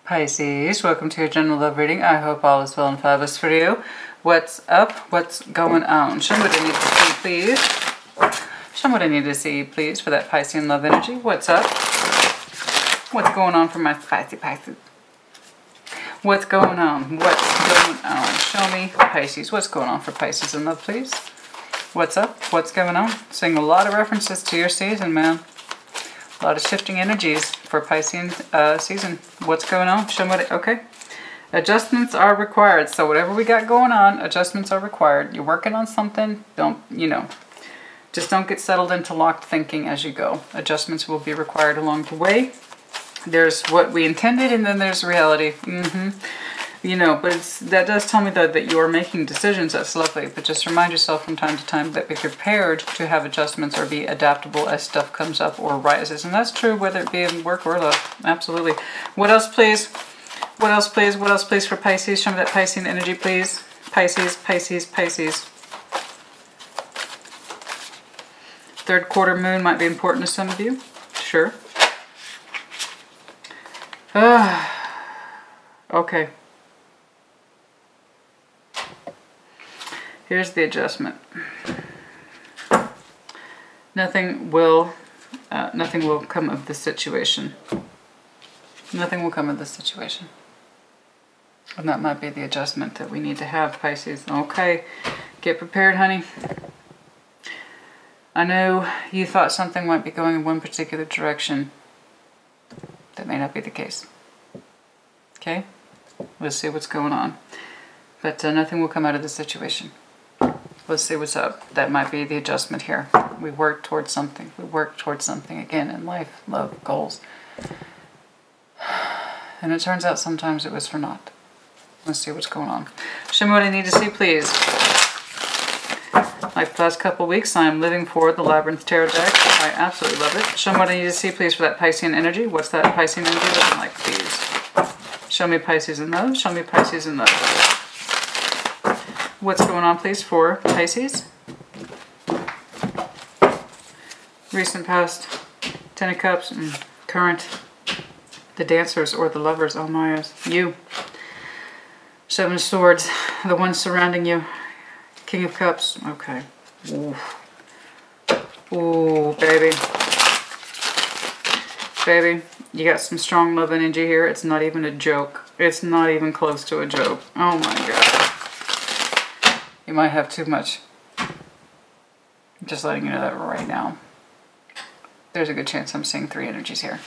Pisces, welcome to your general love reading. I hope all is well and fabulous for you. What's up? What's going on? Show me what I need to see, please. Show me what I need to see, please, for that Piscean love energy. What's up? What's going on for my Pisces? What's going on? What's going on? Show me, Pisces. What's going on for Pisces in love, please? What's up? What's going on? Seeing a lot of references to your season, man. A lot of shifting energies for Piscean season. What's going on? Show me what okay. Adjustments are required. So whatever we got going on, adjustments are required. You're working on something. Don't, just don't get settled into locked thinking as you go. Adjustments will be required along the way. There's what we intended and then there's reality. But that does tell me though that you are making decisions. That's lovely. But just remind yourself from time to time that be prepared to have adjustments or be adaptable as stuff comes up or rises. And that's true whether it be in work or love. Absolutely. What else, please? What else, please? What else, please, for Pisces? Show me that Piscean energy, please. Pisces, Pisces, Pisces. Third quarter moon might be important to some of you. Sure. Okay. Here's the adjustment. Nothing will come of this situation. Nothing will come of this situation. And that might be the adjustment that we need to have, Pisces. Okay, get prepared, honey. I know you thought something might be going in one particular direction. That may not be the case. Okay? Let's see what's going on. But nothing will come out of the situation. Let's see what's up. That might be the adjustment here. We work towards something. We work towards something again in life, love, goals. And it turns out sometimes it was for naught. Let's see what's going on. Show me what I need to see, please. Like the last couple weeks, I'm living for the Labyrinth Tarot deck. I absolutely love it. Show me what I need to see, please, for that Piscean energy. What's that Piscean energy looking like, please? Show me Pisces in love. Show me Pisces in love. What's going on, please, for Pisces? Recent past, Ten of Cups, current, the dancers or the lovers, oh my, you. Seven of Swords, the one surrounding you. King of Cups, okay. Ooh, ooh, baby. Baby, you got some strong love energy here. It's not even a joke. It's not even close to a joke. Oh my God. You might have too much. I'm just letting you know that right now. There's a good chance I'm seeing three energies here.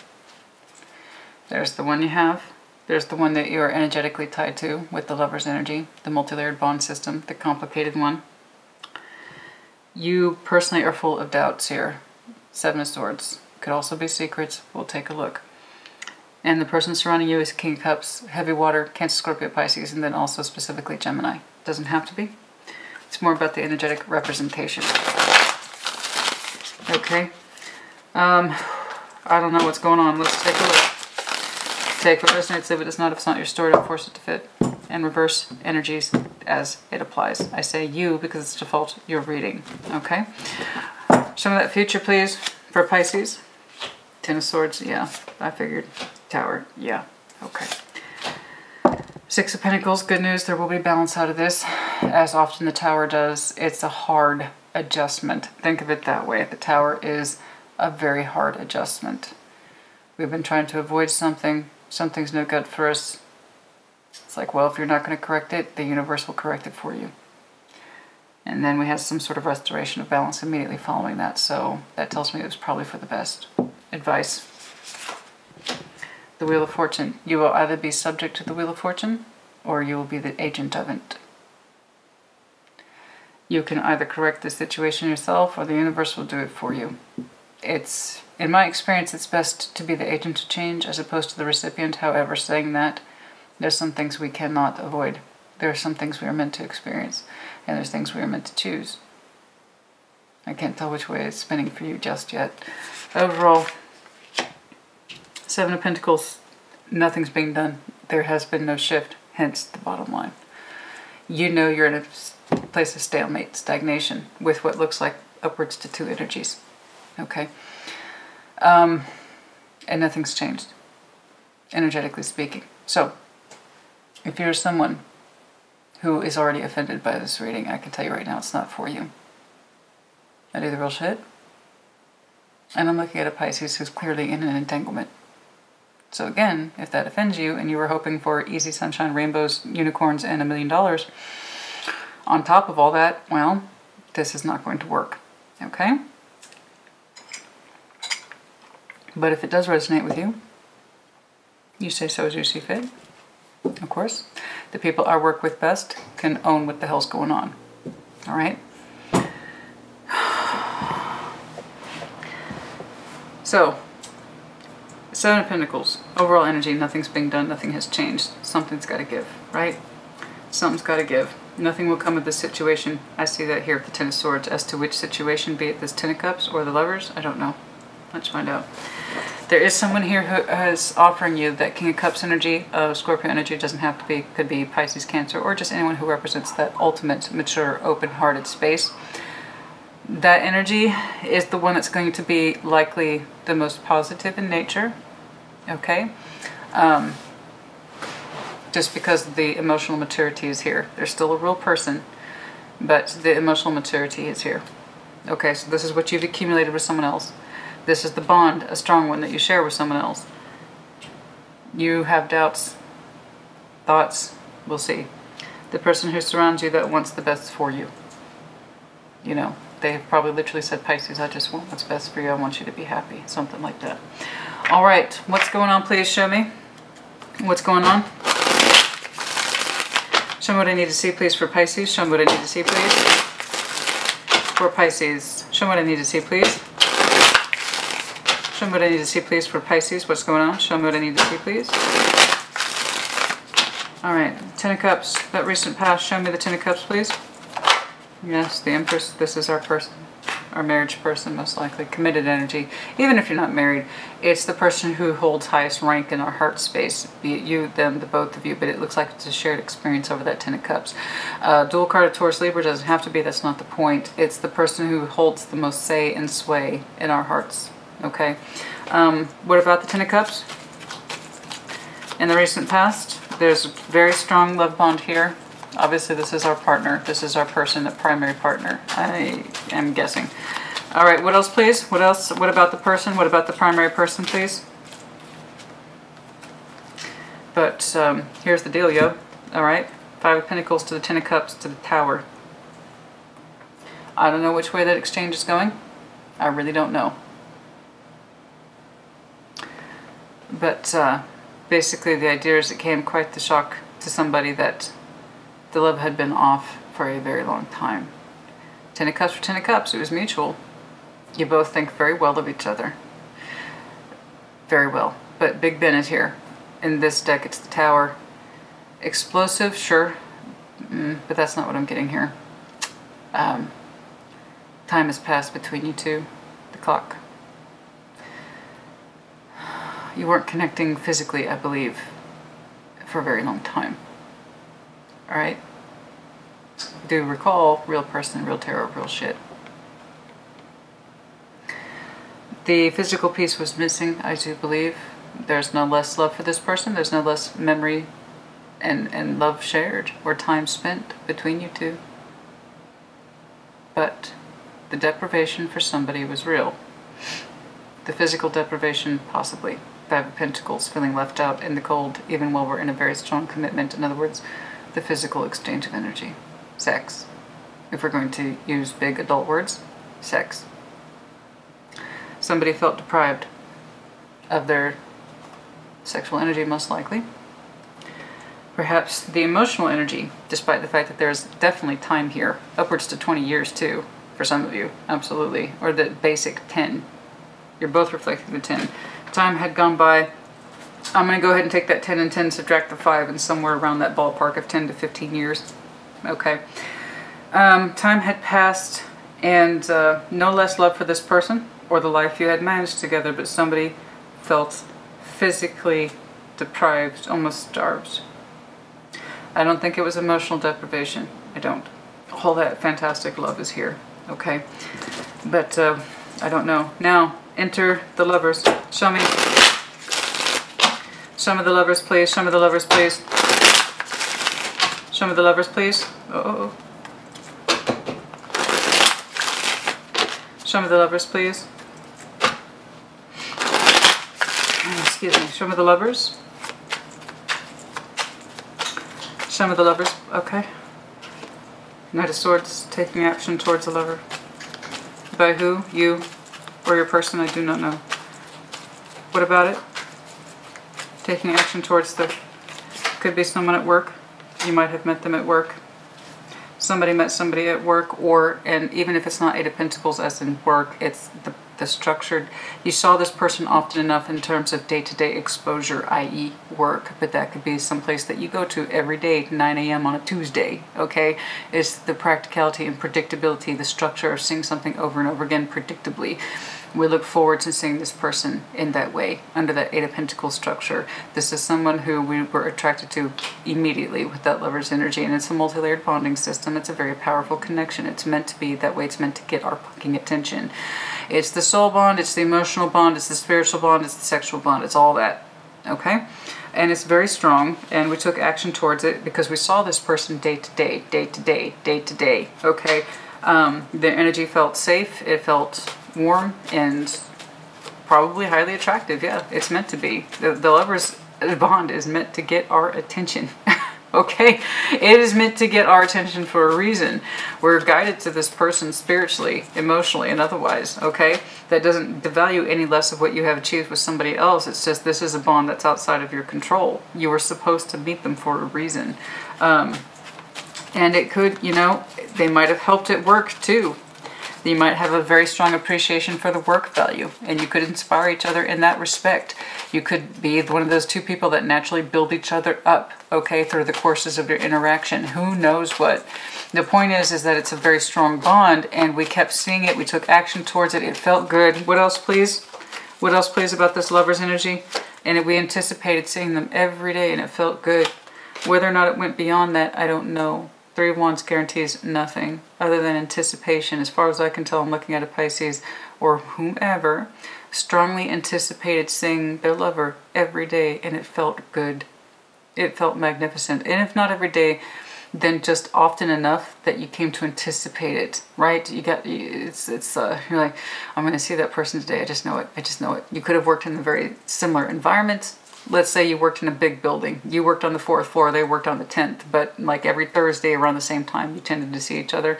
There's the one you have. There's the one that you are energetically tied to with the lover's energy, the multi-layered bond system, the complicated one. You personally are full of doubts here. Seven of Swords. Could also be secrets. We'll take a look. And the person surrounding you is King of Cups, heavy water, Cancer, Scorpio, Pisces, and then also specifically Gemini. Doesn't have to be. It's more about the energetic representation. Okay. I don't know what's going on. Let's take a look. Take what resonates, leave it as not. If it's not your story, don't force it to fit. And reverse energies as it applies. I say you because it's default your reading. Okay? Show me that future, please, for Pisces. Ten of Swords, yeah. I figured. Tower, yeah. Okay. Six of Pentacles, good news, there will be balance out of this. As often the Tower does, it's a hard adjustment. Think of it that way. The Tower is a very hard adjustment. We've been trying to avoid something. Something's no good for us. It's like, well, if you're not going to correct it, the universe will correct it for you. And then we had some sort of restoration of balance immediately following that. So that tells me it was probably for the best. Advice. The Wheel of Fortune. You will either be subject to the Wheel of Fortune or you will be the agent of it. You can either correct the situation yourself or the universe will do it for you. It's, in my experience, it's best to be the agent of change as opposed to the recipient. However, saying that, there's some things we cannot avoid. There are some things we are meant to experience, and there's things we are meant to choose. I can't tell which way it's spinning for you just yet. Overall, Seven of Pentacles, nothing's being done. There has been no shift, hence the bottom line. You know you're in a place of stalemate, stagnation, with what looks like upwards to two energies. Okay? And nothing's changed. energetically speaking. So, if you're someone who is already offended by this reading, I can tell you right now it's not for you. I do the real shit. And I'm looking at a Pisces who's clearly in an entanglement. So again, if that offends you and you were hoping for easy sunshine, rainbows, unicorns, and $1 million on top of all that, well, this is not going to work. Okay? But if it does resonate with you, you say so as you see fit. Of course, the people I work with best can own what the hell's going on. All right? So, Seven of Pentacles, overall energy, nothing's being done, nothing has changed. Something's got to give, right? Something's got to give. Nothing will come of this situation. I see that here with the Ten of Swords. As to which situation, be it this Ten of Cups or the Lovers, I don't know. Let's find out. There is someone here who is offering you that King of Cups energy, Scorpio energy, doesn't have to be, could be Pisces, Cancer, or just anyone who represents that ultimate, mature, open-hearted space. That energy is the one that's going to be likely the most positive in nature, okay? Just because the emotional maturity is here. They're still a real person, but the emotional maturity is here. Okay, so this is what you've accumulated with someone else. This is the bond, a strong one that you share with someone else. You have doubts, thoughts, we'll see. The person who surrounds you that wants the best for you. You know, they have probably literally said, Pisces, I just want what's best for you. I want you to be happy. Something like that. All right, what's going on? Please show me. What's going on? Show me what I need to see, please, for Pisces. Show me what I need to see, please. For Pisces. Show me what I need to see, please. Show me what I need to see, please, for Pisces. What's going on? Show me what I need to see, please. All right, Ten of Cups. That recent past. Show me the Ten of Cups, please. Yes, the Empress. This is our person. Our marriage person, most likely. Committed energy. Even if you're not married, it's the person who holds highest rank in our heart space. Be it you, them, the both of you, but it looks like it's a shared experience over that Ten of Cups. Dual card of Taurus, Libra doesn't have to be. That's not the point. It's the person who holds the most say and sway in our hearts. Okay. What about the Ten of Cups? In the recent past, there's a very strong love bond here. Obviously, this is our partner. This is our person, a primary partner. I am guessing. All right, what else, please? What else? What about the person? What about the primary person, please? But here's the deal, yo. All right, Five of Pentacles to the Ten of Cups to the Tower. I don't know which way that exchange is going. I really don't know. But basically, the idea is it came quite the shock to somebody that the love had been off for a very long time. Ten of Cups for Ten of Cups. It was mutual. You both think very well of each other. Very well. But Big Ben is here. In this deck, it's the Tower. Explosive, sure. But that's not what I'm getting here. Time has passed between you two. The clock. You weren't connecting physically, I believe, for a very long time. Alright? Do recall, real person, real tarot, real shit. The physical piece was missing, I do believe. There's no less love for this person. There's no less memory and love shared or time spent between you two. But the deprivation for somebody was real. The physical deprivation, possibly. Five of Pentacles, feeling left out in the cold, even while we're in a very strong commitment. In other words, the physical exchange of energy. Sex. If we're going to use big adult words, sex. Somebody felt deprived of their sexual energy, most likely. Perhaps the emotional energy, despite the fact that there's definitely time here. Upwards to 20 years, too, for some of you. Absolutely. Or the basic 10. You're both reflecting the 10. Time had gone by. I'm going to go ahead and take that 10 and 10, subtract the 5, and somewhere around that ballpark of 10 to 15 years. Okay. Time had passed, and no less love for this person or the life you had managed together, but somebody felt physically deprived, almost starved. I don't think it was emotional deprivation. I don't. All that fantastic love is here. Okay. But I don't know. Now, enter the Lovers. Show me Show me the Lovers, please. Show me the Lovers, please. Show me the Lovers, please. Oh. Show me the Lovers, please. Excuse me. Show me the Lovers. Show me the Lovers. Okay. Knight of Swords taking action towards the lover. By who? You or your person? I do not know. What about it? Taking action towards the... Could be someone at work. You might have met them at work. Somebody met somebody at work, or, and even if it's not Eight of Pentacles as in work, it's the structured, you saw this person often enough in terms of day-to-day exposure, i.e. work, but that could be someplace that you go to every day, 9 a.m. on a Tuesday, okay? It's the practicality and predictability, the structure of seeing something over and over again predictably. We look forward to seeing this person in that way, under that Eight of Pentacles structure. This is someone who we were attracted to immediately with that lover's energy, and it's a multi-layered bonding system. It's a very powerful connection. It's meant to be that way. It's meant to get our fucking attention. It's the soul bond, it's the emotional bond, it's the spiritual bond, it's the sexual bond. It's all that, okay? And it's very strong, and we took action towards it because we saw this person day to day, day to day, day to day, okay? Their energy felt safe, it felt warm, and probably highly attractive. Yeah, it's meant to be. The lover's bond is meant to get our attention. Okay, it is meant to get our attention for a reason. We're guided to this person spiritually, emotionally, and otherwise, okay? That doesn't devalue any less of what you have achieved with somebody else. It's just this is a bond that's outside of your control. You were supposed to meet them for a reason. And it could, you know, they might have helped at work too. You might have a very strong appreciation for the work value, and you could inspire each other in that respect. You could be one of those two people that naturally build each other up, okay, through the courses of your interaction. Who knows what? The point is that it's a very strong bond, and we kept seeing it. We took action towards it. It felt good. What else, please? What else, please, about this lover's energy? And we anticipated seeing them every day, and it felt good. Whether or not it went beyond that, I don't know. Three of Wands guarantees nothing other than anticipation. As far as I can tell, I'm looking at a Pisces or whomever strongly anticipated seeing their lover every day, and it felt good. It felt magnificent. And if not every day, then just often enough that you came to anticipate it, right? You got, you're like, I'm going to see that person today. I just know it. I just know it. You could have worked in a very similar environment. Let's say you worked in a big building. You worked on the 4th floor, they worked on the 10th, but like every Thursday around the same time, you tended to see each other,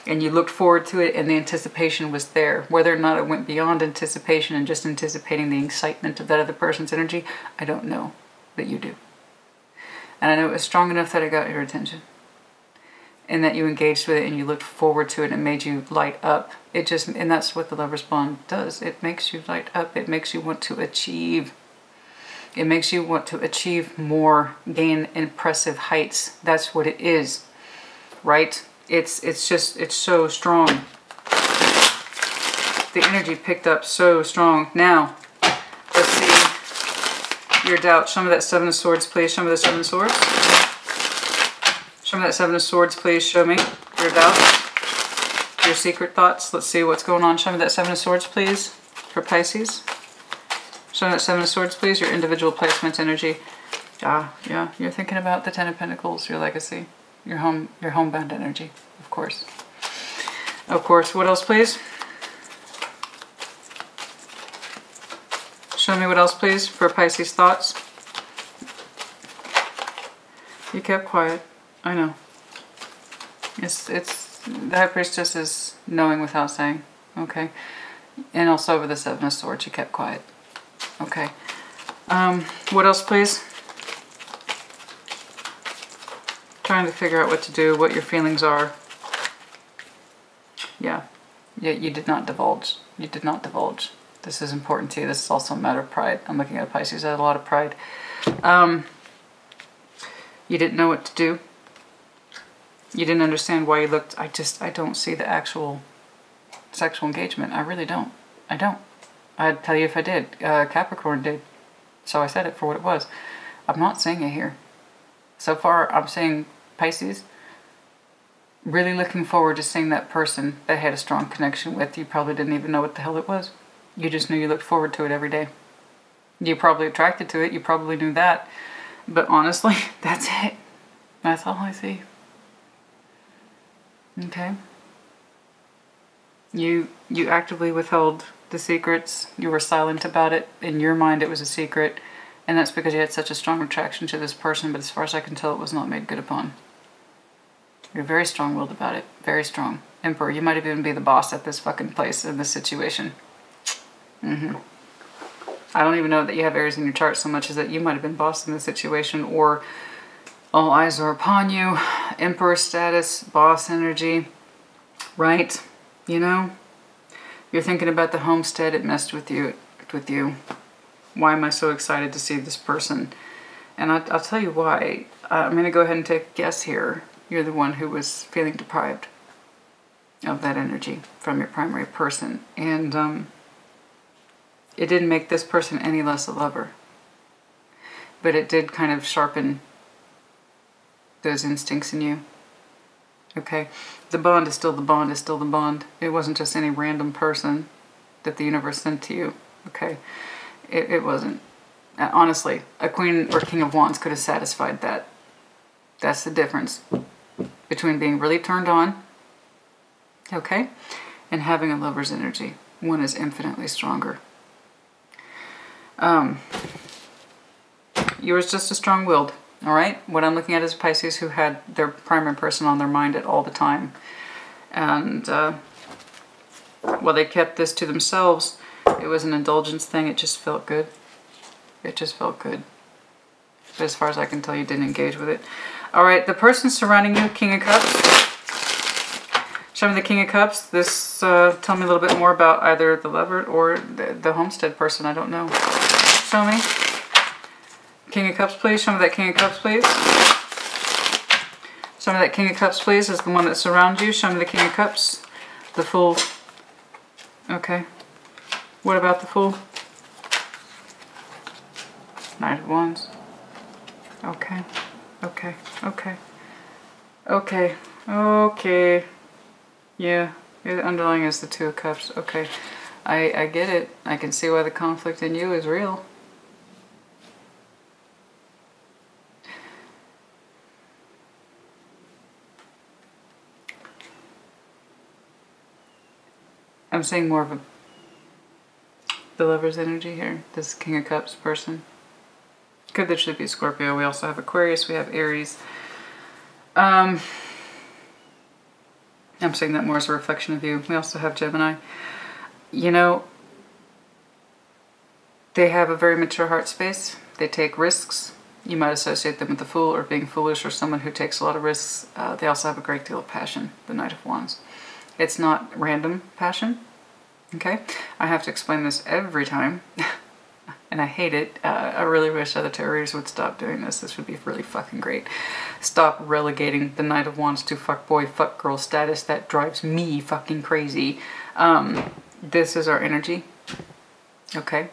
and you looked forward to it, and the anticipation was there. Whether or not it went beyond anticipation and just anticipating the excitement of that other person's energy, I don't know, but you do. And I know it was strong enough that it got your attention, and that you engaged with it, and you looked forward to it, and it made you light up. It just, and that's what the lover's bond does. It makes you light up. It makes you want to achieve. It makes you want to achieve more, gain impressive heights. That's what it is, right? It's so strong. The energy picked up so strong. Now, let's see your doubt. Show me that Seven of Swords, please. Show me the Seven of Swords. Show me that Seven of Swords, please. Show me your doubts, your secret thoughts. Let's see what's going on. Show me that Seven of Swords, please, for Pisces. Show me that Seven of Swords, please, your individual placement energy. Yeah, you're thinking about the Ten of Pentacles, your legacy, your homebound energy, of course. Of course, what else, please? Show me what else, please, for Pisces thoughts. You kept quiet, I know. It's the High Priestess is knowing without saying, okay? And also with the Seven of Swords, you kept quiet. Okay. What else, please? Trying to figure out what to do, what your feelings are. Yeah, you did not divulge. You did not divulge. This is important to you. This is also a matter of pride. I'm looking at a Pisces that has a lot of pride. You didn't know what to do. You didn't understand why you looked. I don't see the actual sexual engagement. I really don't. I don't. I'd tell you if I did. Capricorn did. So I said it for what it was. I'm not saying it here. So far, I'm saying Pisces. Really looking forward to seeing that person that had a strong connection with. You probably didn't even know what the hell it was. You just knew you looked forward to it every day. You're probably attracted to it. You probably knew that. But honestly, that's it. That's all I see. Okay? You actively withheld the secrets. You were silent about it. In your mind, it was a secret. And that's because you had such a strong attraction to this person. But as far as I can tell, it was not made good upon. You're very strong-willed about it. Very strong. Emperor, you might even be the boss at this fucking place, in this situation. I don't even know that you have Aries in your chart so much as that you might have been boss in the situation, or all eyes are upon you. Emperor status, boss energy, right? You know? You're thinking about the homestead. It messed with you. Why am I so excited to see this person? And I'll tell you why. I'm going to go ahead and take a guess here. You're the one who was feeling deprived of that energy from your primary person. And it didn't make this person any less a lover. But it did kind of sharpen those instincts in you. Okay? The bond is still the bond is still the bond. It wasn't just any random person that the universe sent to you. Okay? It wasn't. Honestly, a Queen or King of Wands could have satisfied that. That's the difference between being really turned on, okay, and having a lover's energy. One is infinitely stronger. Yours just as strong-willed, all right? What I'm looking at is Pisces who had their primary person on their mind at all the time. And while they kept this to themselves, it was an indulgence thing. It just felt good. It just felt good. But as far as I can tell, you didn't engage with it. All right, the person surrounding you, King of Cups. Show me the King of Cups. This, tell me a little bit more about either the lover or the homestead person. I don't know. Show me. King of Cups, please. Show me that King of Cups, please. Show me that King of Cups, please, is the one that surrounds you. Show me the King of Cups. The Fool. Okay. What about the Fool? Knight of Wands. Okay. Okay. Okay. Okay. Okay. Yeah. The underlying is the Two of Cups. Okay. I get it. I can see why the conflict in you is real. I'm seeing more of the Lover's energy here. This King of Cups person. Could literally be Scorpio. We also have Aquarius. We have Aries. I'm saying that more as a reflection of you. We also have Gemini. You know, they have a very mature heart space. They take risks. You might associate them with the Fool or being foolish or someone who takes a lot of risks. They also have a great deal of passion, the Knight of Wands. It's not random passion. Okay? I have to explain this every time. And I hate it. I really wish other tarot readers would stop doing this. This would be really fucking great. Stop relegating the Knight of Wands to fuckboy, fuckgirl status. That drives me fucking crazy. This is our energy. Okay?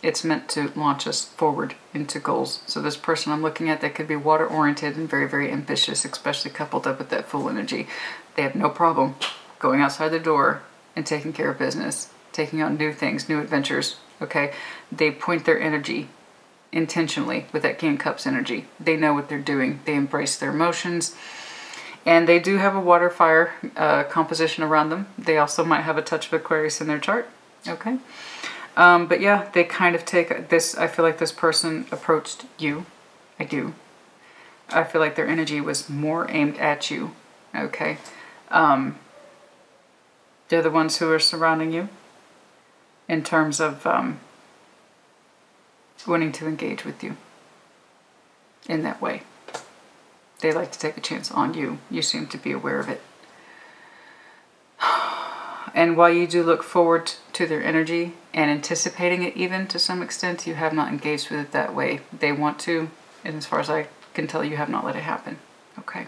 It's meant to launch us forward into goals. So this person I'm looking at, that could be water-oriented and very, very ambitious, especially coupled up with that Fool energy. They have no problem going outside the door and taking care of business, taking on new things, new adventures. Okay? They point their energy intentionally with that King of Cups energy. They know what they're doing. They embrace their emotions. And they do have a water-fire composition around them. They also might have a touch of Aquarius in their chart. Okay? But yeah, they kind of take this. I feel like this person approached you. I do. I feel like their energy was more aimed at you. Okay? They're the ones who are surrounding you in terms of wanting to engage with you in that way. They like to take a chance on you. You seem to be aware of it. And while you do look forward to their energy and anticipating it even to some extent, you have not engaged with it that way. They want to, and as far as I can tell, you have not let it happen. Okay.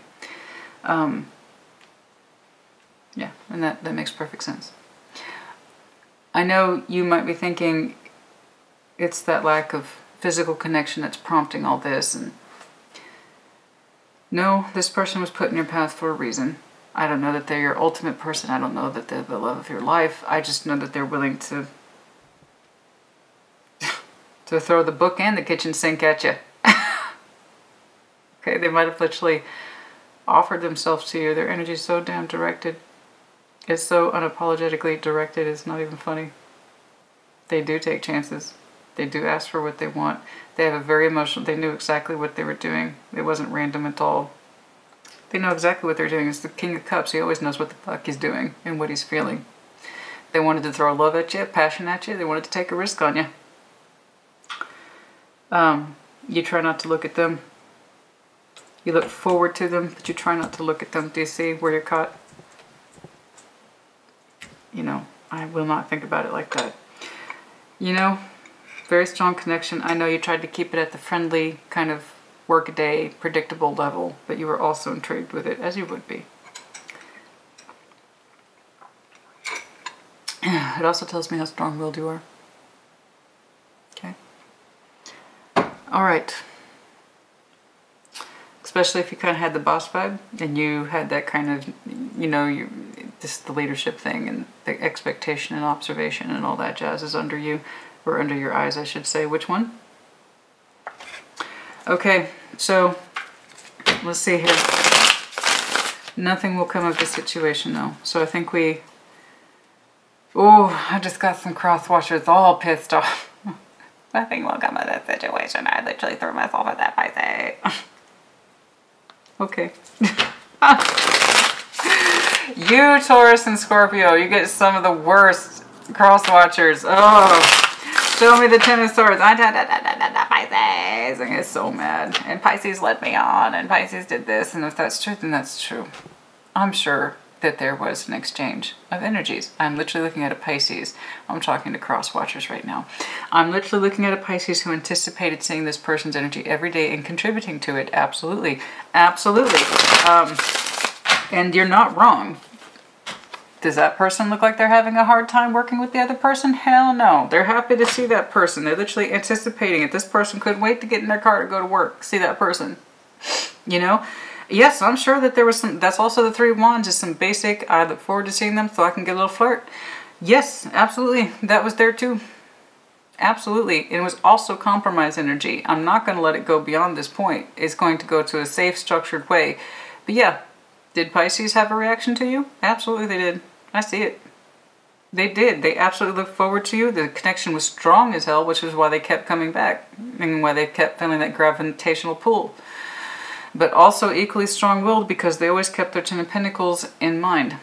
Yeah, and that makes perfect sense. I know you might be thinking it's that lack of physical connection that's prompting all this. And no, this person was put in your path for a reason. I don't know that they're your ultimate person. I don't know that they're the love of your life. I just know that they're willing to to throw the book and the kitchen sink at you. Okay, they might have literally offered themselves to you. Their energy is so damn directed. It's so unapologetically directed, it's not even funny. They do take chances. They do ask for what they want. They have a very emotional, they knew exactly what they were doing. It wasn't random at all. They know exactly what they're doing. It's the King of Cups. He always knows what the fuck he's doing and what he's feeling. They wanted to throw love at you, passion at you. They wanted to take a risk on you. You try not to look at them. You look forward to them, but you try not to look at them. Do you see where you're caught? You know, I will not think about it like that. You know, very strong connection. I know you tried to keep it at the friendly kind of workaday, predictable level, but you were also intrigued with it, as you would be. It also tells me how strong-willed you are. Okay. All right. Especially if you kind of had the boss vibe and you had that kind of, you know, just the leadership thing and the expectation and observation and all that jazz is under you, or under your eyes, I should say. Which one? Okay, so let's see here. Nothing will come of this situation though. So I think we... Oh, I just got some cross watchers all pissed off. Nothing will come of this situation. I literally threw myself at that Pisces. Okay. You, Taurus and Scorpio, you get some of the worst cross watchers. Oh. Show me the Ten of Swords. Pisces. I get so mad. And Pisces led me on. And Pisces did this. And if that's true, then that's true. I'm sure that there was an exchange of energies. I'm literally looking at a Pisces. I'm talking to cross watchers right now. I'm literally looking at a Pisces who anticipated seeing this person's energy every day and contributing to it. Absolutely. Absolutely. And you're not wrong. Does that person look like they're having a hard time working with the other person? Hell no. They're happy to see that person. They're literally anticipating it. This person couldn't wait to get in their car to go to work. See that person. You know? Yes, I'm sure that there was some... That's also the Three of Wands. Just some basic, I look forward to seeing them so I can get a little flirt. Yes, absolutely. That was there too. Absolutely. It was also compromise energy. I'm not going to let it go beyond this point. It's going to go to a safe, structured way. But yeah, did Pisces have a reaction to you? Absolutely they did. I see it. They did. They absolutely looked forward to you. The connection was strong as hell, which is why they kept coming back. And why they kept feeling that gravitational pull. But also equally strong-willed because they always kept their Ten of Pentacles in mind.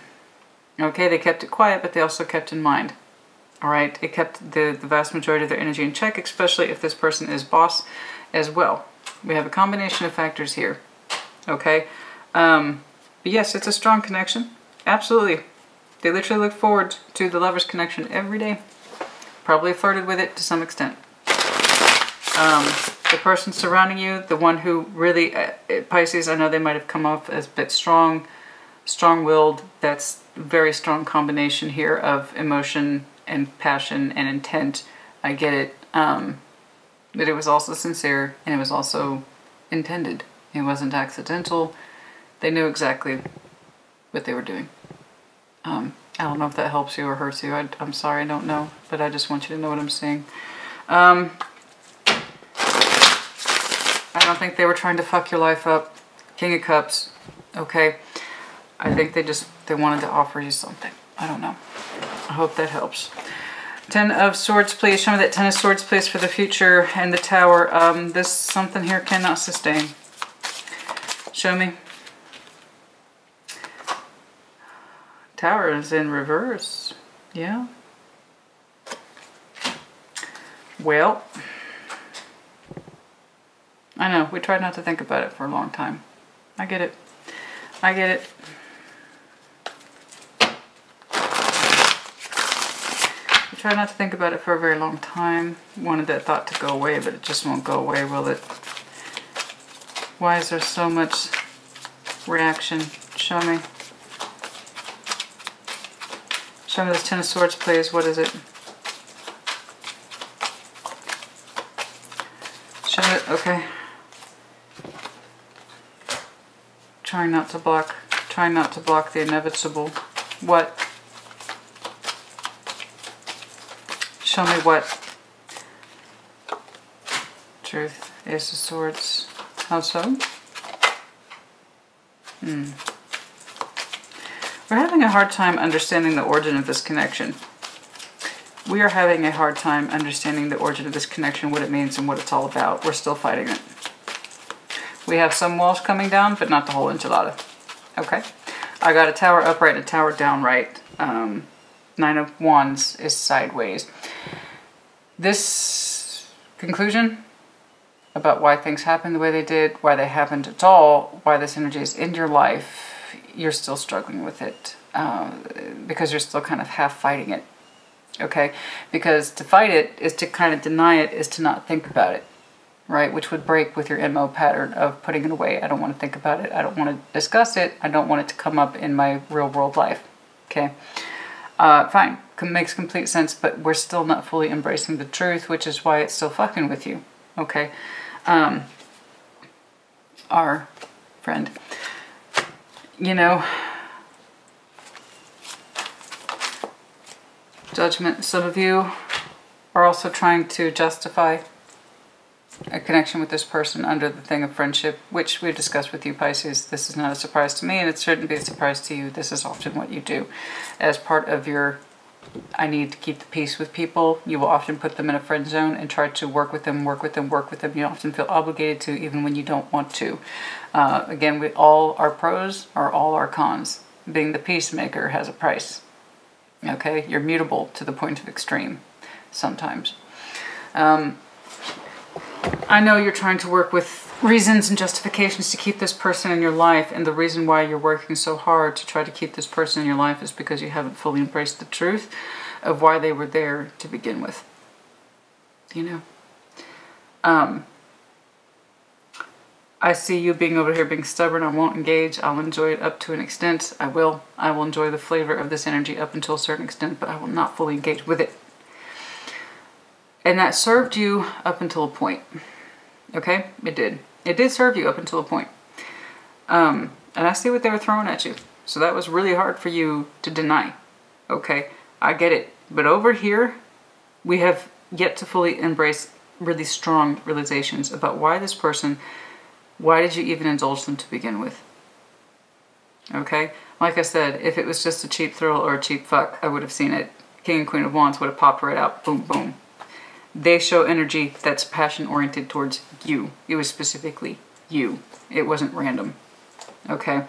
Okay, they kept it quiet, but they also kept in mind. Alright, it kept the vast majority of their energy in check, especially if this person is boss as well. We have a combination of factors here. Okay? But yes, it's a strong connection. Absolutely. They literally look forward to the lover's connection every day. Probably flirted with it to some extent. The person surrounding you, the one who really, Pisces, I know they might have come off as a bit strong-willed. That's a very strong combination here of emotion and passion and intent. I get it. But it was also sincere and it was also intended. It wasn't accidental. They knew exactly what they were doing. I don't know if that helps you or hurts you. I'm sorry, I don't know. But I just want you to know what I'm saying. I don't think they were trying to fuck your life up. King of Cups. Okay. I think they wanted to offer you something. I don't know. I hope that helps. Ten of Swords, please. Show me that Ten of Swords, please, for the future. And the Tower. This something here cannot sustain. Show me. Tower is in reverse. Yeah. Well, I know. We tried not to think about it for a long time. I get it. I get it. We tried not to think about it for a very long time. Wanted that thought to go away, but it just won't go away, will it? Why is there so much reaction? Show me. Show me this Ten of Swords, please. What is it? Show it. Okay. Trying not to block. Trying not to block the inevitable. What? Show me what? truth. Ace of Swords. How so? We're having a hard time understanding the origin of this connection. We are having a hard time understanding the origin of this connection, what it means and what it's all about. We're still fighting it. We have some walls coming down, but not the whole enchilada. Okay. I got a Tower upright and a Tower downright. Nine of Wands is sideways. This conclusion about why things happened the way they did, why they happened at all, why this energy is in your life, you're still struggling with it because you're still kind of half fighting it. Okay? Because to fight it is to kind of deny it, is to not think about it. Right? Which would break with your MO pattern of putting it away. I don't want to think about it. I don't want to discuss it. I don't want it to come up in my real world life. Okay? Fine. Makes complete sense, but we're still not fully embracing the truth, which is why it's still fucking with you. Okay? Our friend. You know, Judgment. Some of you are also trying to justify a connection with this person under the thing of friendship, which we've discussed with you, Pisces. This is not a surprise to me, and it shouldn't be a surprise to you. This is often what you do. As part of your, I need to keep the peace with people, you will often put them in a friend zone and try to work with them, work with them, work with them. You often feel obligated to, even when you don't want to. Again, all our pros are all our cons. Being the peacemaker has a price. Okay? You're mutable to the point of extreme sometimes. I know you're trying to work with reasons and justifications to keep this person in your life, and the reason why you're working so hard to try to keep this person in your life is because you haven't fully embraced the truth of why they were there to begin with. You know? I see you being over here being stubborn. I won't engage. I'll enjoy it up to an extent. I will enjoy the flavor of this energy up until a certain extent, but I will not fully engage with it. And that served you up until a point. Okay? It did. It did serve you up until a point. And I see what they were throwing at you. So that was really hard for you to deny. Okay? I get it. But over here, we have yet to fully embrace really strong realizations about why this person, why did you even indulge them to begin with? Okay? Like I said, if it was just a cheap thrill or a cheap fuck, I would have seen it. King and Queen of Wands would have popped right out. Boom, boom. They show energy that's passion-oriented towards you. It was specifically you. It wasn't random. Okay?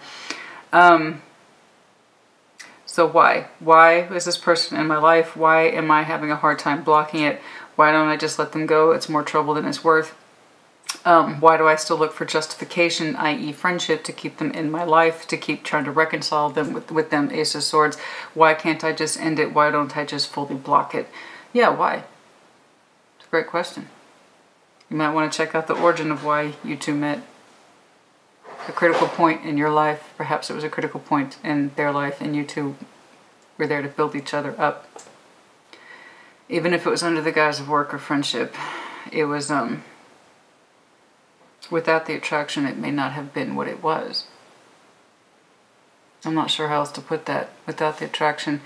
So why? Why is this person in my life? Why am I having a hard time blocking it? Why don't I just let them go? It's more trouble than it's worth. Why do I still look for justification, i.e. friendship, to keep them in my life, to keep trying to reconcile them with them, Ace of Swords? Why can't I just end it? Why don't I just fully block it? Yeah, why? Great question. You might want to check out the origin of why you two met. A critical point in your life. Perhaps it was a critical point in their life and you two were there to build each other up. Even if it was under the guise of work or friendship, it was, without the attraction, it may not have been what it was. I'm not sure how else to put that. Without the attraction,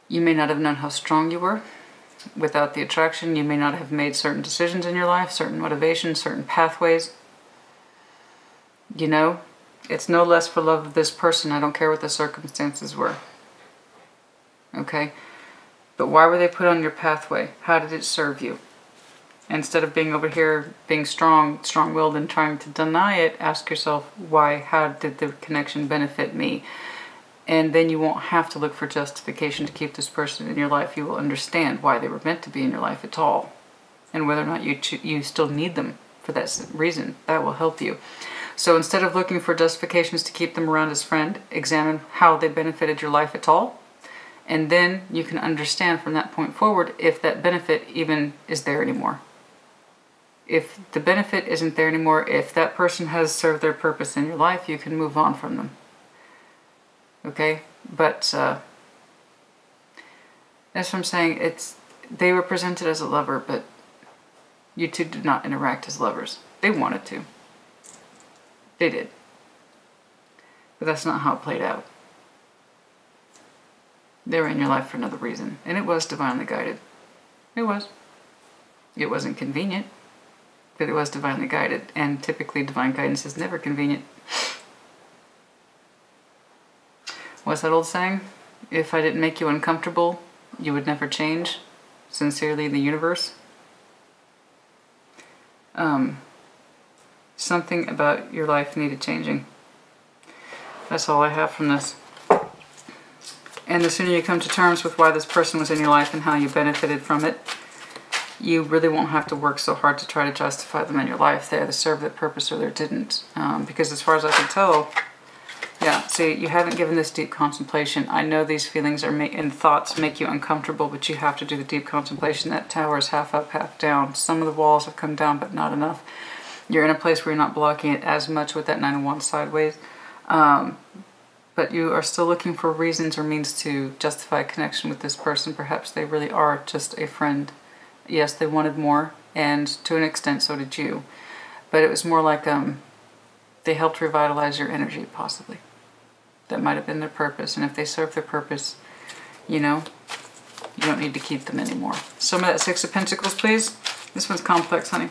you may not have known how strong you were. Without the attraction, you may not have made certain decisions in your life, certain motivations, certain pathways. You know, it's no less for love of this person. I don't care what the circumstances were. Okay? But why were they put on your pathway? How did it serve you? Instead of being over here, being strong-willed and trying to deny it, ask yourself, why? How did the connection benefit me? And then you won't have to look for justification to keep this person in your life. You will understand why they were meant to be in your life at all. And whether or not you still need them for that reason. That will help you. So instead of looking for justifications to keep them around as friend, examine how they benefited your life at all. And then you can understand from that point forward if that benefit even is there anymore. If the benefit isn't there anymore, if that person has served their purpose in your life, you can move on from them. Okay, but that's what I'm saying. They were presented as a lover, but you two did not interact as lovers. They wanted to. They did. But that's not how it played out. They were in your life for another reason, and it was divinely guided. It was. It wasn't convenient. but it was divinely guided, and typically divine guidance is never convenient. What's that old saying? If I didn't make you uncomfortable, you would never change. Sincerely, the universe. Something about your life needed changing. That's all I have from this. And the sooner you come to terms with why this person was in your life and how you benefited from it, you really won't have to work so hard to try to justify them in your life. They either served their purpose or they didn't. Because as far as I can tell, yeah, see, you haven't given this deep contemplation. I know these feelings and thoughts make you uncomfortable, but you have to do the deep contemplation. That tower is half up, half down. Some of the walls have come down, but not enough. You're in a place where you're not blocking it as much with that 9 of Wands sideways. But you are still looking for reasons or means to justify a connection with this person. Perhaps they really are just a friend. Yes, they wanted more, and to an extent so did you. But it was more like they helped revitalize your energy, possibly. That might have been their purpose, and if they serve their purpose, you know, you don't need to keep them anymore. Some of that 6 of Pentacles, please. This one's complex, honey.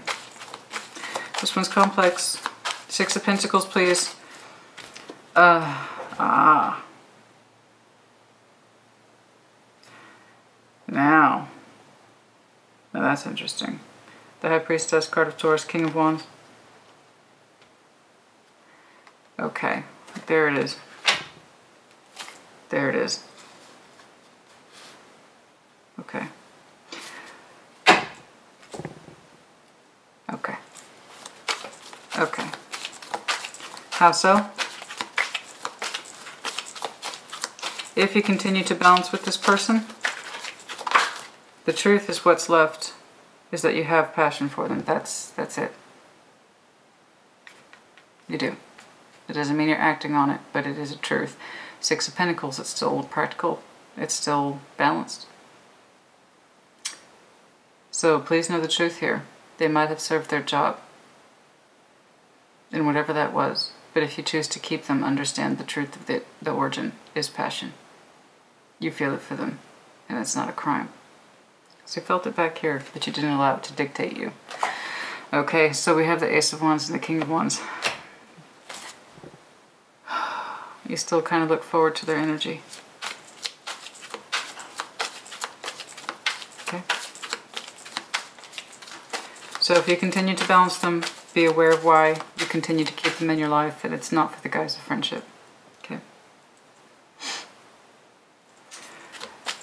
This one's complex. 6 of Pentacles, please. Now, that's interesting. The High Priestess, card of Taurus, King of Wands. Okay, there it is. There it is. Okay. Okay. Okay. How so? If you continue to balance with this person, the truth is what's left is that you have passion for them. That's it. You do. It doesn't mean you're acting on it, but it is a truth. 6 of Pentacles, it's still practical. It's still balanced. So please know the truth here. They might have served their job, and whatever that was. But if you choose to keep them, understand the truth of it. The origin is passion. You feel it for them, and it's not a crime. So you felt it back here, but you didn't allow it to dictate you. Okay, so we have the Ace of Wands and the King of Wands. You still kind of look forward to their energy. Okay. So if you continue to balance them, be aware of why you continue to keep them in your life, that it's not for the guise of friendship. Okay.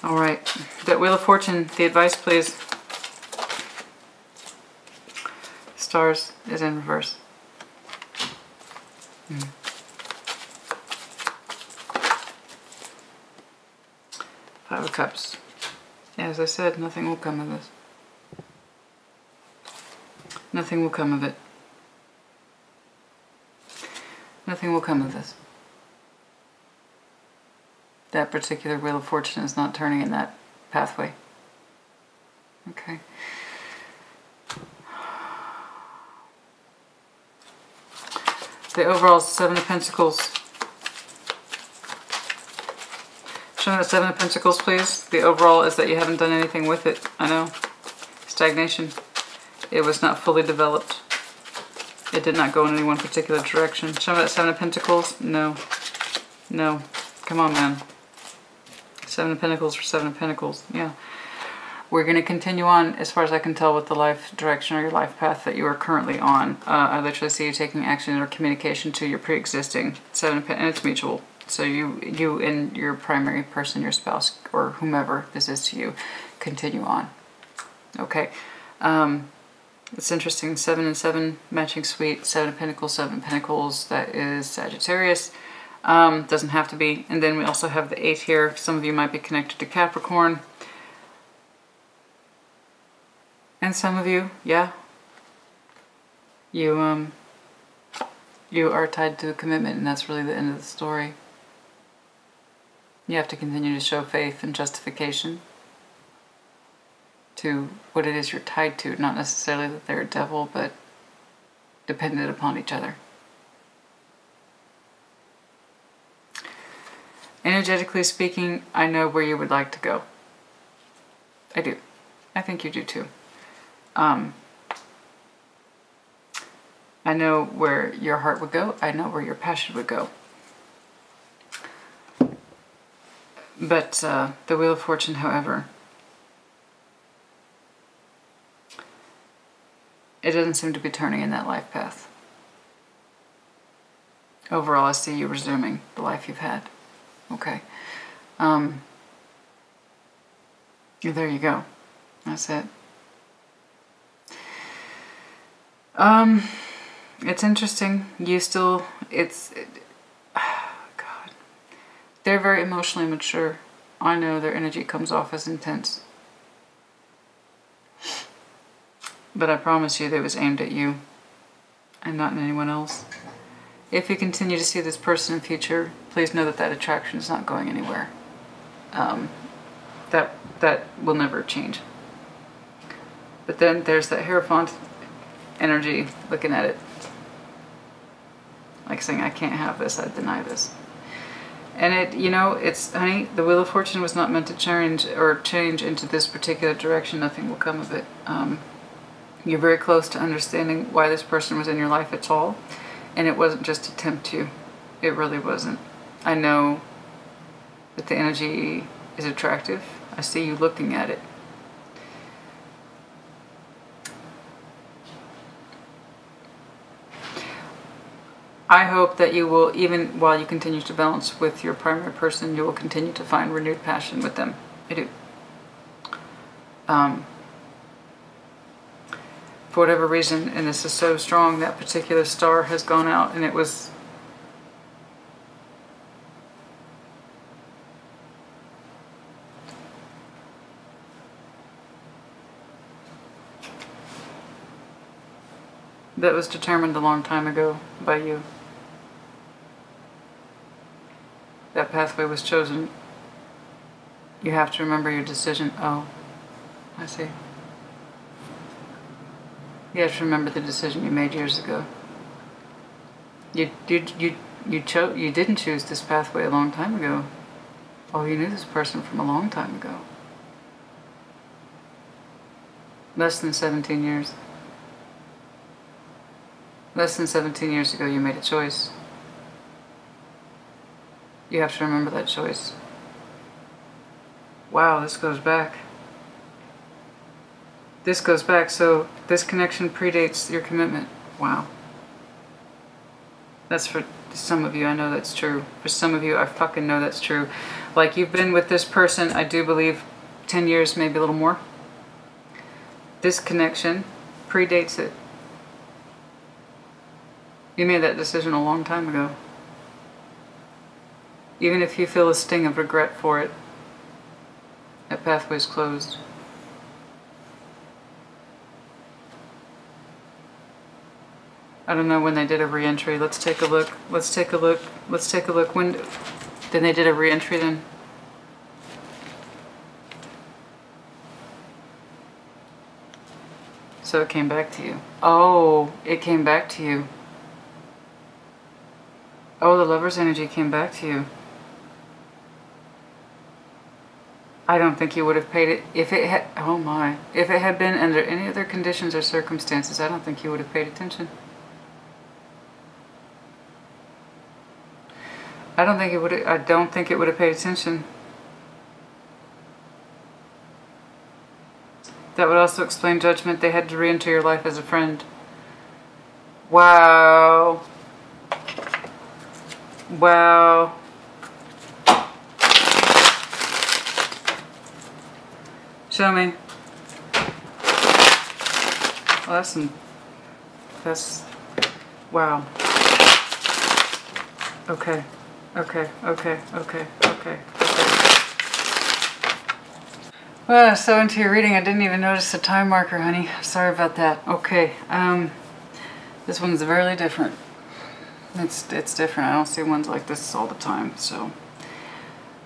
All right. That Wheel of Fortune, the advice, please. Stars is in reverse. 5 of Cups. As I said, nothing will come of this. Nothing will come of it. Nothing will come of this. That particular Wheel of Fortune is not turning in that pathway. Okay. The overall 7 of Pentacles. Show me that 7 of Pentacles, please. The overall is that you haven't done anything with it. I know. Stagnation. It was not fully developed. It did not go in any one particular direction. Show me that 7 of Pentacles. No. No. Come on, man. 7 of Pentacles for 7 of Pentacles. Yeah. We're going to continue on, as far as I can tell, with the life direction or your life path that you are currently on. I literally see you taking action or communication to your pre-existing 7 of Pentacles, and it's mutual. So you and your primary person, your spouse, or whomever this is to you, continue on. Okay. It's interesting. 7 and 7 matching suite. 7 of Pentacles, 7 of Pentacles. That is Sagittarius. Doesn't have to be. And then we also have the 8 here. Some of you might be connected to Capricorn. And some of you, yeah. You are tied to a commitment, and that's really the end of the story. You have to continue to show faith and justification to what it is you're tied to. Not necessarily that they're a devil, but dependent upon each other. Energetically speaking, I know where you would like to go. I do. I think you do too. I know where your heart would go. I know where your passion would go. But the Wheel of Fortune, however, it doesn't seem to be turning in that life path. Overall, I see you resuming the life you've had. Okay. There you go. That's it. It's interesting. You still, God. They're very emotionally mature. I know their energy comes off as intense. But I promise you that it was aimed at you and not at anyone else. If you continue to see this person in future, please know that that attraction is not going anywhere. That will never change. But then there's that Hierophant energy looking at it. Like saying, I can't have this, I deny this. And it, you know, it's, honey, the Wheel of Fortune was not meant to change into this particular direction. Nothing will come of it. You're very close to understanding why this person was in your life at all. And it wasn't just to tempt you. It really wasn't. I know that the energy is attractive. I see you looking at it. I hope that you will, even while you continue to balance with your primary person, you will continue to find renewed passion with them. I do. For whatever reason, and this is so strong, that particular star has gone out, and it was that was determined a long time ago by you. That pathway was chosen. You have to remember your decision. Oh, I see. You have to remember the decision you made years ago. You didn't choose this pathway a long time ago. Oh, you knew this person from a long time ago. Less than 17 years. Less than 17 years ago, you made a choice. You have to remember that choice. Wow, this goes back. This goes back, so this connection predates your commitment. Wow. That's for some of you, I know that's true. For some of you, I fucking know that's true. Like, you've been with this person, I do believe, 10 years, maybe a little more. This connection predates it. You made that decision a long time ago. Even if you feel a sting of regret for it, that pathway's closed. I don't know when they did a re-entry. Let's take a look. Let's take a look. Let's take a look. When then they did a re-entry then? So it came back to you. Oh, it came back to you. Oh, the Lover's energy came back to you. I don't think you would have paid it if it had, oh my, if it had been under any other conditions or circumstances, I don't think you would have paid attention. I don't think it would have paid attention. That would also explain Judgment. They had to re-enter your life as a friend. Wow. Wow. Show me. Well, that's, wow. Okay. Okay. Well, I was so into your reading, I didn't even notice the time marker, honey. Sorry about that. Okay. This one's very different. It's different. I don't see ones like this all the time, so.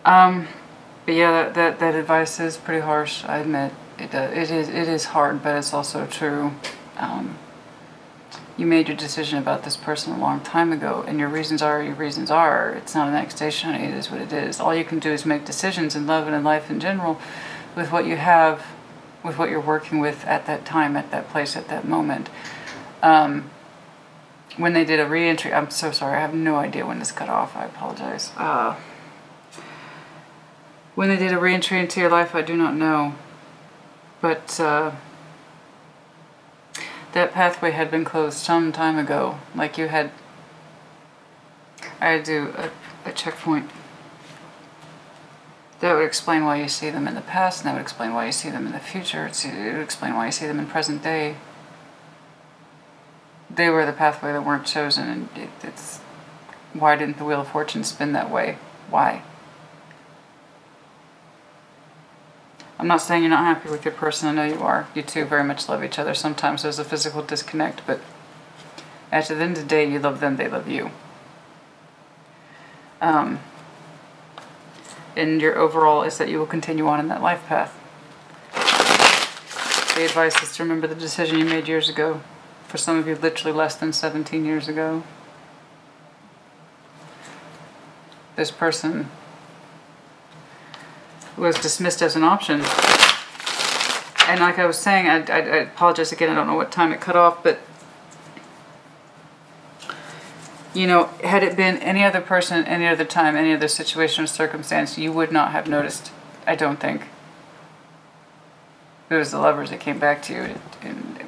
But yeah, that advice is pretty harsh, I admit. It is hard, but it's also true. You made your decision about this person a long time ago, and your reasons are your reasons are. It's not an accusation, honey. It is what it is. All you can do is make decisions in love and in life in general with what you have, with what you're working with at that time, at that place, at that moment. when they did a re-entry, I'm so sorry, I have no idea when this cut off, I apologize. When they did a re-entry into your life, I do not know. But that pathway had been closed some time ago. Like you had, I had to do a checkpoint. That would explain why you see them in the past, and that would explain why you see them in the future. It would explain why you see them in present day. They were the pathway that weren't chosen, and it's... Why didn't the Wheel of Fortune spin that way? Why? I'm not saying you're not happy with your person. I know you are. You two very much love each other. Sometimes there's a physical disconnect, but at the end of the day, you love them, they love you. And your overall is that you will continue on in that life path. The advice is to remember the decision you made years ago. For some of you, literally less than 17 years ago. This person was dismissed as an option. And like I was saying, I apologize again, I don't know what time it cut off, but you know, had it been any other person, any other time, any other situation or circumstance, you would not have noticed, I don't think. It was the lovers that came back to you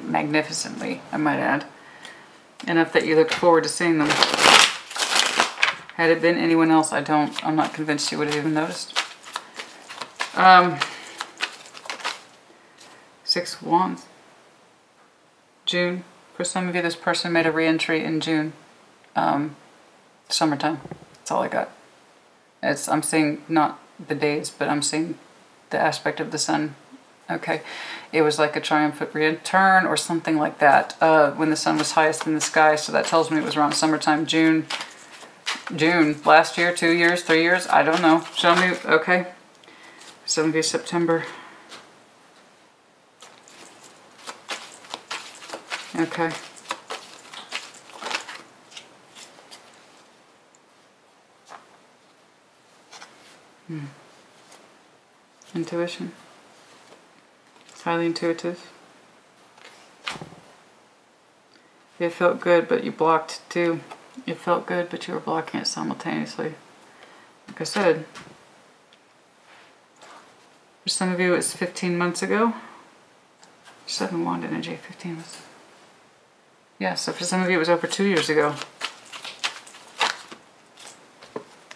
magnificently, I might add. Enough that you looked forward to seeing them. Had it been anyone else, I'm not convinced you would have even noticed. 6 of Wands. June. For some of you, this person made a re-entry in June. Summertime. That's all I got. I'm seeing not the days, but I'm seeing the aspect of the sun. Okay. It was like a triumphant return or something like that when the sun was highest in the sky. So that tells me it was around summertime, June. Last year, 2 years, 3 years. I don't know. Show me. Okay. Some of you, September. Okay. Intuition. It's highly intuitive. It felt good, but you blocked too. It felt good, but you were blocking it simultaneously. Like I said, for some of you, it's 15 months ago. 7 Wand energy, 15 months. Yeah, so for some of you, it was over 2 years ago.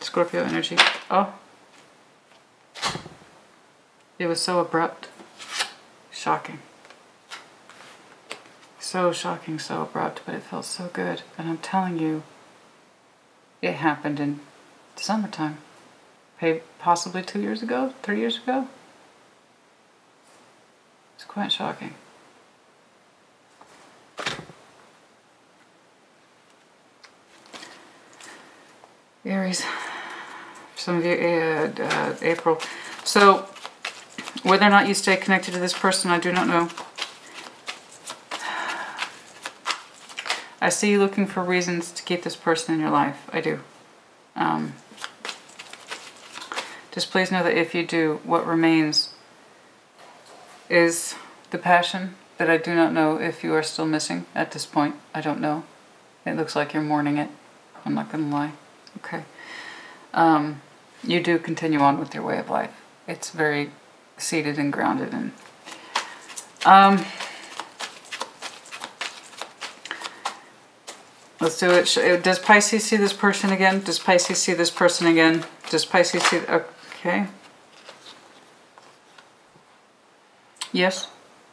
Scorpio energy. Oh. It was so abrupt. Shocking. So shocking, so abrupt, but it felt so good. And I'm telling you, it happened in the summertime. Possibly 2 years ago, 3 years ago. It's quite shocking. Aries. For some of you, April. So, whether or not you stay connected to this person, I do not know. I see you looking for reasons to keep this person in your life. I do. Just please know that if you do, what remains is the passion that I do not know if you are still missing at this point. I don't know. It looks like you're mourning it. I'm not going to lie. Okay. You do continue on with your way of life. It's very seated and grounded. And let's do it. Does Pisces see this person again? Does Pisces see this person again? Does Pisces see... Okay. Yes,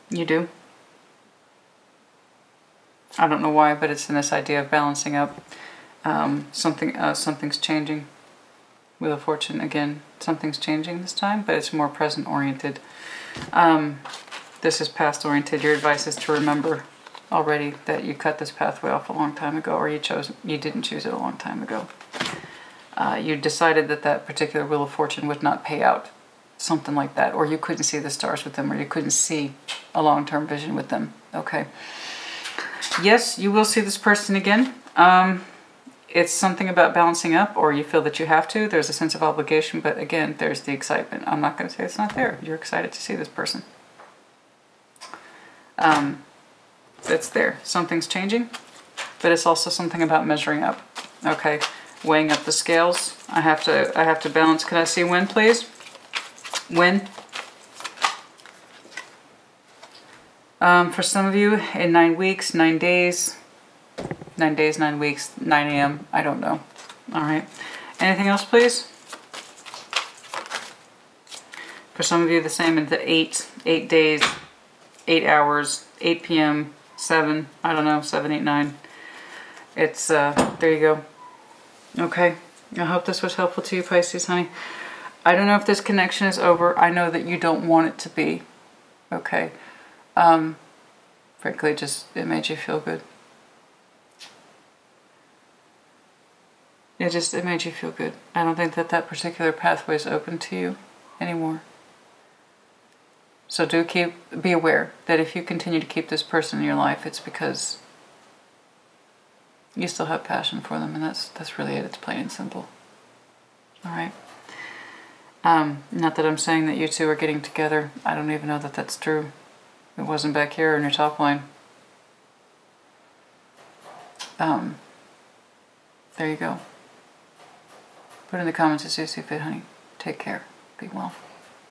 you do. I don't know why, but it's in this idea of balancing up. Something's changing. Wheel of Fortune again. Something's changing this time, but it's more present oriented. This is past oriented. Your advice is to remember already that you cut this pathway off a long time ago, or you didn't choose it a long time ago. You decided that that particular Wheel of Fortune would not pay out. Something like that. Or you couldn't see the stars with them, or you couldn't see a long-term vision with them. Okay. Yes, you will see this person again. It's something about balancing up, or you feel that you have to. There's a sense of obligation, but again, there's the excitement. I'm not going to say it's not there. You're excited to see this person. It's there. Something's changing. but it's also something about measuring up. Okay, weighing up the scales. I have to balance. Can I see when, please? When? For some of you, in 9 weeks, 9 days, 9 days, 9 weeks, 9 a.m. I don't know. All right. Anything else, please? For some of you, the same in the 8 days, 8 hours, 8 p.m., 7, I don't know, 7, 8, 9. It's, there you go. Okay. I hope this was helpful to you, Pisces, honey. I don't know if this connection is over. I know that you don't want it to be. Okay. Frankly, it made you feel good. It made you feel good. I don't think that particular pathway is open to you anymore. So be aware that if you continue to keep this person in your life, it's because you still have passion for them, and that's really it. It's plain and simple. All right. Not that I'm saying that you two are getting together. I don't even know that that's true. It wasn't back here in your top line. There you go. Put in the comments as you see fit, honey. Take care. Be well.